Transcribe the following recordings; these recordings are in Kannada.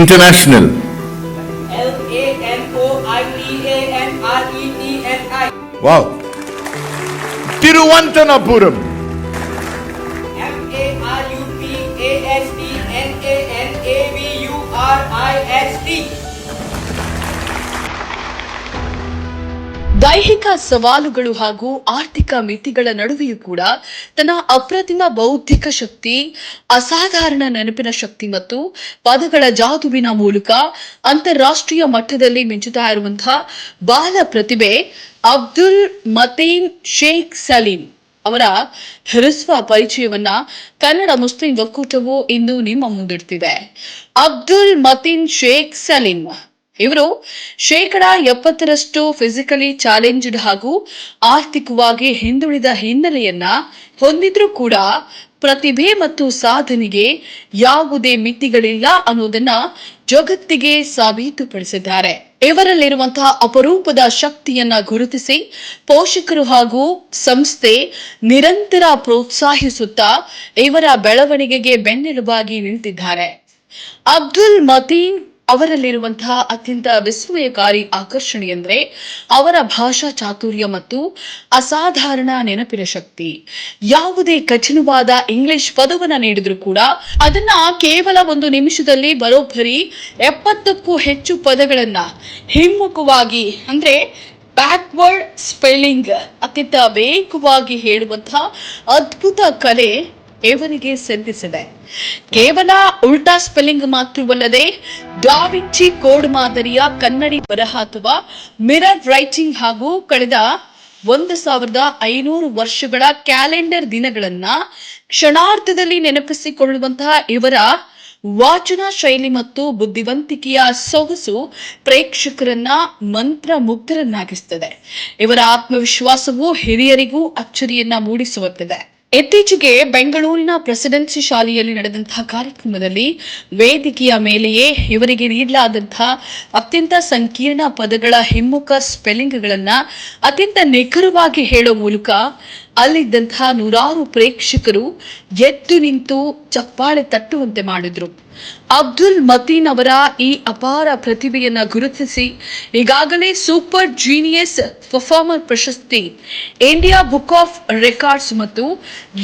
International. LANOITANRETNI. Wow. Tiruvananthapuram. MARUPASTNANAVURIST. ದೈಹಿಕ ಸವಾಲುಗಳು ಹಾಗೂ ಆರ್ಥಿಕ ಮಿತಿಗಳ ನಡುವೆಯೂ ಕೂಡ ತನ್ನ ಅಪ್ರತಿಮ ಬೌದ್ಧಿಕ ಶಕ್ತಿ, ಅಸಾಧಾರಣ ನೆನಪಿನ ಶಕ್ತಿ ಮತ್ತು ಪದಗಳ ಜಾದುವಿನ ಮೂಲಕ ಅಂತಾರಾಷ್ಟ್ರೀಯ ಮಟ್ಟದಲ್ಲಿ ಮಿಂಚುತ್ತಾ ಇರುವಂತಹ ಬಾಲ ಪ್ರತಿಭೆ ಅಬ್ದುಲ್ ಮತೀನ್ ಶೇಖ್ ಸಲೀಂ ಅವರ ಹ್ರಸ್ವ ಪರಿಚಯವನ್ನ ಕನ್ನಡ ಮುಸ್ಲಿಂ ಒಕ್ಕೂಟವು ಇಂದು ನಿಮ್ಮ ಮುಂದಿಡ್ತಿದೆ. ಅಬ್ದುಲ್ ಮತೀನ್ ಶೇಖ್ ಸಲೀಂ ಇವರು 70% ಫಿಸಿಕಲಿ ಚಾಲೆಂಜ್ಡ್ ಹಾಗೂ ಆರ್ಥಿಕವಾಗಿ ಹಿಂದುಳಿದ ಹಿನ್ನೆಲೆಯನ್ನ ಹೊಂದಿದ್ರೂ ಕೂಡ ಪ್ರತಿಭೆ ಮತ್ತು ಸಾಧನೆಗೆ ಯಾವುದೇ ಮಿತಿಗಳಿಲ್ಲ ಅನ್ನೋದನ್ನ ಜಗತ್ತಿಗೆ ಸಾಬೀತುಪಡಿಸಿದ್ದಾರೆ. ಇವರಲ್ಲಿರುವಂತಹ ಅಪರೂಪದ ಶಕ್ತಿಯನ್ನ ಗುರುತಿಸಿ ಪೋಷಕರು ಹಾಗೂ ಸಂಸ್ಥೆ ನಿರಂತರ ಪ್ರೋತ್ಸಾಹಿಸುತ್ತಾ ಇವರ ಬೆಳವಣಿಗೆಗೆ ಬೆನ್ನೆಲುಬಾಗಿ ನಿಂತಿದ್ದಾರೆ. ಅಬ್ದುಲ್ ಮತೀನ್ ಅವರಲ್ಲಿರುವಂತಹ ಅತ್ಯಂತ ವಿಸ್ಮಯಕಾರಿ ಆಕರ್ಷಣೆ ಎಂದ್ರೆ ಅವರ ಭಾಷಾ ಚಾತುರ್ಯ ಮತ್ತು ಅಸಾಧಾರಣ ನೆನಪಿನ ಶಕ್ತಿ. ಯಾವುದೇ ಕಠಿಣವಾದ ಇಂಗ್ಲಿಷ್ ಪದವನ್ನ ನೀಡಿದ್ರು ಕೂಡ ಅದನ್ನ ಕೇವಲ 1 ನಿಮಿಷದಲ್ಲಿ ಬರೋಬ್ಬರಿ 70ಕ್ಕೂ ಹೆಚ್ಚು ಪದಗಳನ್ನ ಹಿಮ್ಮುಖವಾಗಿ ಅಂದ್ರೆ ಬ್ಯಾಕ್ವರ್ಡ್ ಸ್ಪೆಲ್ಲಿಂಗ್ ಅತ್ಯಂತ ವೇಗವಾಗಿ ಹೇಳುವಂತಹ ಅದ್ಭುತ ಕಲೆ ಇವರಿಗೆ ಸಿದ್ಧಿಸಿದೆ. ಕೇವಲ ಉಲ್ಟಾ ಸ್ಪೆಲ್ಲಿಂಗ್ ಮಾತ್ರವಲ್ಲದೆ ಡಾವಿಂಚಿ ಕೋಡ್ ಮಾದರಿಯ ಕನ್ನಡಿ ಬರಹ ಅಥವಾ ಮಿರರ್ ರೈಟಿಂಗ್ ಹಾಗೂ ಕಳೆದ 1500 ವರ್ಷಗಳ ಕ್ಯಾಲೆಂಡರ್ ದಿನಗಳನ್ನ ಕ್ಷಣಾರ್ಧದಲ್ಲಿ ನೆನಪಿಸಿಕೊಳ್ಳುವಂತಹ ಇವರ ವಾಚನ ಶೈಲಿ ಮತ್ತು ಬುದ್ಧಿವಂತಿಕೆಯ ಸೊಗಸು ಪ್ರೇಕ್ಷಕರನ್ನ ಮಂತ್ರ ಮುಗ್ಧರನ್ನಾಗಿಸುತ್ತದೆ. ಇವರ ಆತ್ಮವಿಶ್ವಾಸವು ಹಿರಿಯರಿಗೂ ಅಚ್ಚರಿಯನ್ನ ಮೂಡಿಸುವಂತಿದೆ. ಇತ್ತೀಚೆಗೆ ಬೆಂಗಳೂರಿನ ಪ್ರೆಸಿಡೆನ್ಸಿ ಶಾಲೆಯಲ್ಲಿ ನಡೆದಂತಹ ಕಾರ್ಯಕ್ರಮದಲ್ಲಿ ವೇದಿಕೆಯ ಮೇಲೆಯೇ ಇವರಿಗೆ ನೀಡಲಾದಂತಹ ಅತ್ಯಂತ ಸಂಕೀರ್ಣ ಪದಗಳ ಹಿಮ್ಮುಖ ಸ್ಪೆಲ್ಲಿಂಗ್ಗಳನ್ನ ಅತ್ಯಂತ ನಿಖರವಾಗಿ ಹೇಳೋ ಮೂಲಕ ಅಲ್ಲಿದ್ದಂತಹ 100 ಪ್ರೇಕ್ಷಕರು ಎದ್ದು ನಿಂತು ಚಪ್ಪಾಳೆ ತಟ್ಟುವಂತೆ ಮಾಡಿದ್ರು. ಅಬ್ದುಲ್ ಮತೀನ್ ಅವರ ಈ ಅಪಾರ ಪ್ರತಿಭೆಯನ್ನ ಗುರುತಿಸಿ ಈಗಾಗಲೇ ಸೂಪರ್ ಜೀನಿಯಸ್ ಪರ್ಫಾರ್ಮರ್ ಪ್ರಶಸ್ತಿ, ಇಂಡಿಯಾ ಬುಕ್ ಆಫ್ ರೆಕಾರ್ಡ್ಸ್ ಮತ್ತು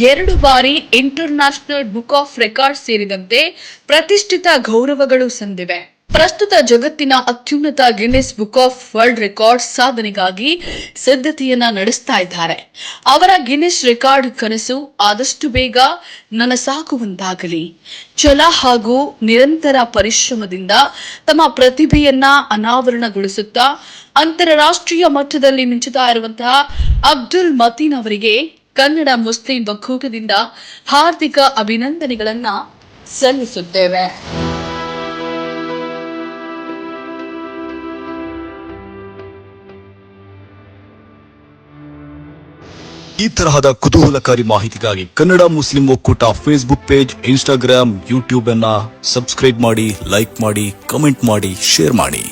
2 ಬಾರಿ ಇಂಟರ್ನ್ಯಾಷನಲ್ ಬುಕ್ ಆಫ್ ರೆಕಾರ್ಡ್ಸ್ ಸೇರಿದಂತೆ ಪ್ರತಿಷ್ಠಿತ ಗೌರವಗಳು ಸಂದಿವೆ. ಪ್ರಸ್ತುತ ಜಗತ್ತಿನ ಅತ್ಯುನ್ನತ Guinness book of world records ಸಾಧನೆಗಾಗಿ ಸಿದ್ಧತೆಯನ್ನ ನಡೆಸ್ತಾ ಇದ್ದಾರೆ. ಅವರ ಗಿನ್ನೆಸ್ ರೆಕಾರ್ಡ್ ಕನಸು ಆದಷ್ಟು ಬೇಗ ನನಸಾಗುವಂತಾಗಲಿ. ಛಲ ಹಾಗೂ ನಿರಂತರ ಪರಿಶ್ರಮದಿಂದ ತಮ್ಮ ಪ್ರತಿಭೆಯನ್ನ ಅನಾವರಣಗೊಳಿಸುತ್ತಾ ಅಂತಾರಾಷ್ಟ್ರೀಯ ಮಟ್ಟದಲ್ಲಿ ಮಿಂಚುತ್ತಾ ಇರುವಂತಹ ಅಬ್ದುಲ್ ಮತೀನ್ ಅವರಿಗೆ ಕನ್ನಡ ಮುಸ್ಲಿಂ ಒಕ್ಕೂಟದಿಂದ ಹಾರ್ದಿಕ ಅಭಿನಂದನೆಗಳನ್ನ ಸಲ್ಲಿಸುತ್ತೇವೆ. ಈ ತರಹದ ಕುತೂಹಲಕಾರಿ ಮಾಹಿತಿಗಾಗಿ ಕನ್ನಡ ಮುಸ್ಲಿಂ ಒಕ್ಕೂಟ ಫೇಸ್ಬುಕ್ ಪೇಜ್, ಇನ್ಸ್ಟಾಗ್ರಾಮ್, ಯೂಟ್ಯೂಬ್ ಅನ್ನ ಸಬ್ಸ್ಕ್ರೈಬ್ ಮಾಡಿ, ಲೈಕ್ ಮಾಡಿ, ಕಮೆಂಟ್ ಮಾಡಿ, ಶೇರ್ ಮಾಡಿ.